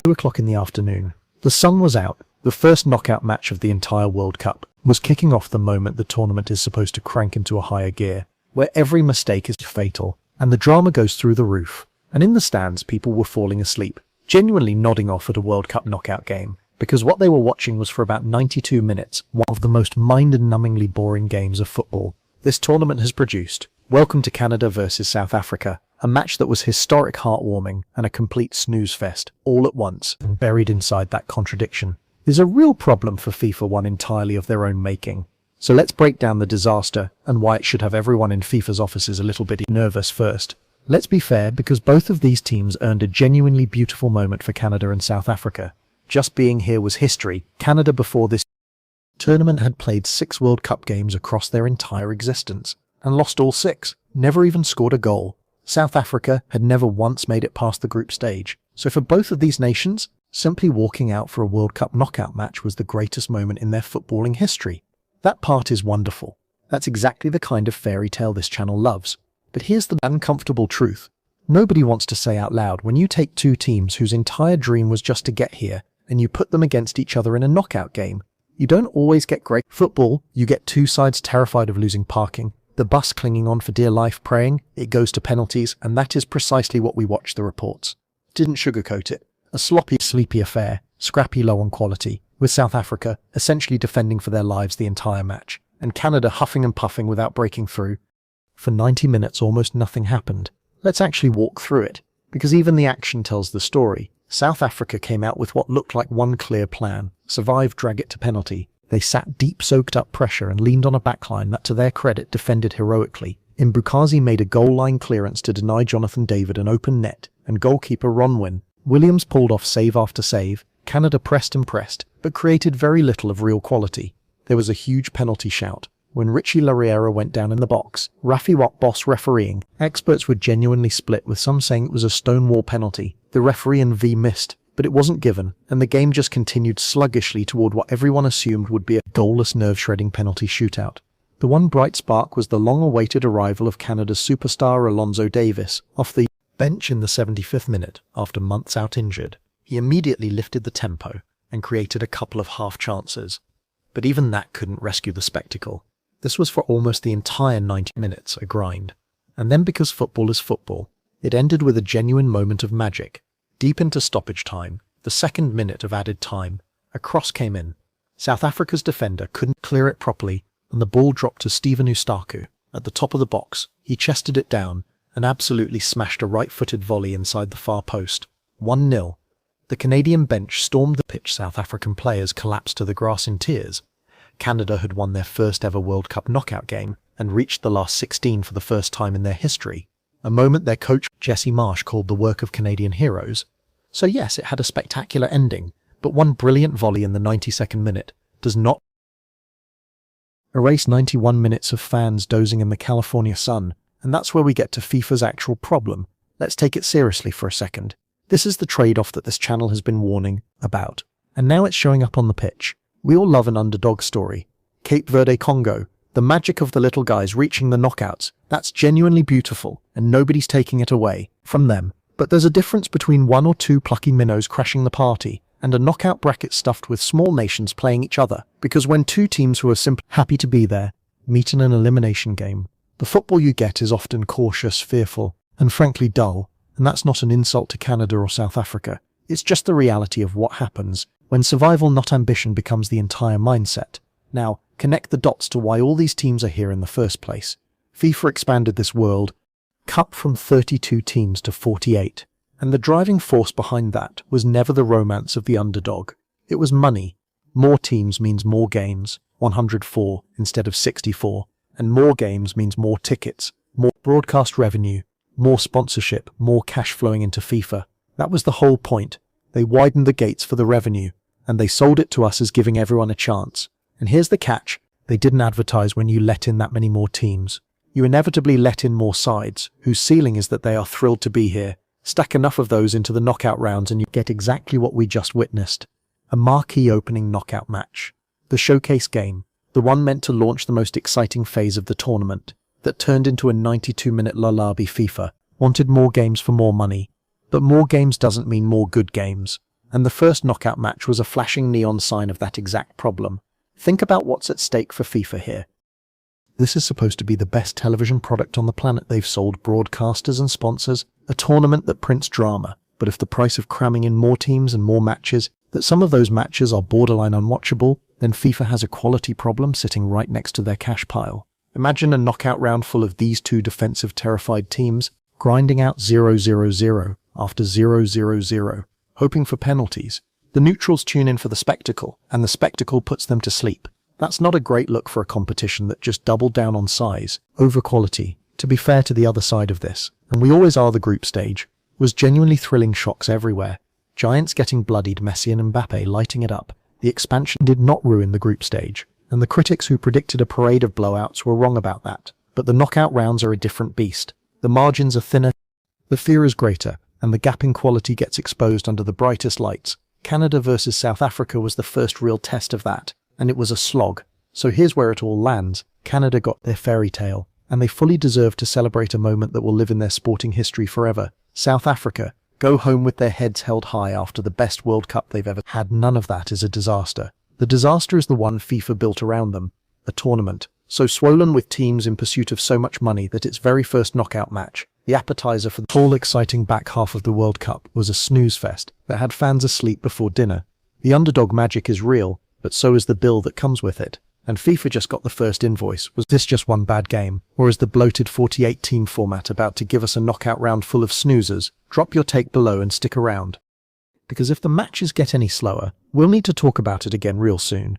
2 o'clock in the afternoon. The sun was out. The first knockout match of the entire World Cup was kicking off the moment the tournament is supposed to crank into a higher gear, where every mistake is fatal, and the drama goes through the roof. And in the stands, people were falling asleep, genuinely nodding off at a World Cup knockout game, because what they were watching was for about 92 minutes, one of the most mind-numbingly boring games of football this tournament has produced. Welcome to Canada versus South Africa, a match that was historic, heartwarming, and a complete snooze fest, all at once, and buried inside that contradiction is a real problem for FIFA, one entirely of their own making. So let's break down the disaster and why it should have everyone in FIFA's offices a little bit nervous first. Let's be fair, because both of these teams earned a genuinely beautiful moment for Canada and South Africa. Just being here was history. Canada before this tournament had played 6 World Cup games across their entire existence, and lost all 6, never even scored a goal. South Africa had never once made it past the group stage. So for both of these nations, simply walking out for a World Cup knockout match was the greatest moment in their footballing history. That part is wonderful. That's exactly the kind of fairy tale this channel loves. But here's the uncomfortable truth. Nobody wants to say out loud, when you take 2 teams whose entire dream was just to get here, and you put them against each other in a knockout game, you don't always get great football. You get 2 sides terrified of losing parking, the bus clinging on for dear life, praying it goes to penalties, and that is precisely what we watched the reports. Didn't sugarcoat it. A sloppy, sleepy affair, scrappy, low on quality, with South Africa essentially defending for their lives the entire match, and Canada huffing and puffing without breaking through. For 90 minutes almost nothing happened. Let's actually walk through it, because even the action tells the story. South Africa came out with what looked like one clear plan: survive, drag it to penalty. They sat deep, soaked up pressure and leaned on a backline that, to their credit, defended heroically. Mbukazi made a goal line clearance to deny Jonathan David an open net, and goalkeeper Ronwin Williams pulled off save after save. Canada pressed and pressed, but created very little of real quality. There was a huge penalty shout. When Richie Lariera went down in the box, Rafi Boss refereeing, experts were genuinely split, with some saying it was a stonewall penalty. The referee and V missed, but it wasn't given, and the game just continued sluggishly toward what everyone assumed would be a goalless, nerve-shredding penalty shootout. The one bright spark was the long-awaited arrival of Canada's superstar Alonso Davies, off the bench in the 75th minute after months out injured. He immediately lifted the tempo and created a couple of half chances. But even that couldn't rescue the spectacle. This was for almost the entire 90 minutes a grind. And then, because football is football, it ended with a genuine moment of magic. Deep into stoppage time, the 2nd minute of added time, a cross came in. South Africa's defender couldn't clear it properly, and the ball dropped to Steven Ustaku. At the top of the box, he chested it down and absolutely smashed a right-footed volley inside the far post. 1-0. The Canadian bench stormed the pitch. South African players collapsed to the grass in tears. Canada had won their first ever World Cup knockout game and reached the last 16 for the first time in their history, a moment their coach Jesse Marsh called the work of Canadian heroes. So yes, it had a spectacular ending, but one brilliant volley in the 92nd minute does not erase 91 minutes of fans dozing in the California sun, and that's where we get to FIFA's actual problem. Let's take it seriously for a second. This is the trade-off that this channel has been warning about, and now it's showing up on the pitch. We all love an underdog story. Cape Verde Congo, the magic of the little guys reaching the knockouts, that's genuinely beautiful, and nobody's taking it away from them. But there's a difference between 1 or 2 plucky minnows crashing the party, and a knockout bracket stuffed with small nations playing each other, because when 2 teams who are simply happy to be there meet in an elimination game, the football you get is often cautious, fearful, and frankly dull, and that's not an insult to Canada or South Africa. It's just the reality of what happens when survival, not ambition, becomes the entire mindset. Now, connect the dots to why all these teams are here in the first place. FIFA expanded this World Cup from 32 teams to 48, and the driving force behind that was never the romance of the underdog. It was money. More teams means more games, 104 instead of 64, and more games means more tickets, more broadcast revenue, more sponsorship, more cash flowing into FIFA. That was the whole point. They widened the gates for the revenue, and they sold it to us as giving everyone a chance. And here's the catch: they didn't advertise when you let in that many more teams. You inevitably let in more sides, whose ceiling is that they are thrilled to be here. Stack enough of those into the knockout rounds and you get exactly what we just witnessed. A marquee opening knockout match. The showcase game, the one meant to launch the most exciting phase of the tournament, that turned into a 92-minute lullaby. FIFA wanted more games for more money. But more games doesn't mean more good games. And the first knockout match was a flashing neon sign of that exact problem. Think about what's at stake for FIFA here. This is supposed to be the best television product on the planet. They've sold broadcasters and sponsors, a tournament that prints drama. But if the price of cramming in more teams and more matches, that some of those matches are borderline unwatchable, then FIFA has a quality problem sitting right next to their cash pile. Imagine a knockout round full of these two defensive terrified teams, grinding out 0-0-0 after 0-0-0, hoping for penalties. The neutrals tune in for the spectacle, and the spectacle puts them to sleep. That's not a great look for a competition that just doubled down on size, over quality. To be fair to the other side of this, and we always are, the group stage, was genuinely thrilling shocks everywhere. Giants getting bloodied, Messi and Mbappe lighting it up. The expansion did not ruin the group stage, and the critics who predicted a parade of blowouts were wrong about that. But the knockout rounds are a different beast. The margins are thinner, the fear is greater, and the gap in quality gets exposed under the brightest lights. Canada versus South Africa was the first real test of that, and it was a slog. So here's where it all lands. Canada got their fairy tale, and they fully deserve to celebrate a moment that will live in their sporting history forever. South Africa go home with their heads held high after the best World Cup they've ever had. None of that is a disaster. The disaster is the one FIFA built around them, a tournament, so swollen with teams in pursuit of so much money that its very first knockout match, the appetizer for the whole exciting back half of the World Cup, was a snooze fest that had fans asleep before dinner. The underdog magic is real, but so is the bill that comes with it. And FIFA just got the first invoice. Was this just one bad game? Or is the bloated 48-team format about to give us a knockout round full of snoozers? Drop your take below and stick around. Because if the matches get any slower, we'll need to talk about it again real soon.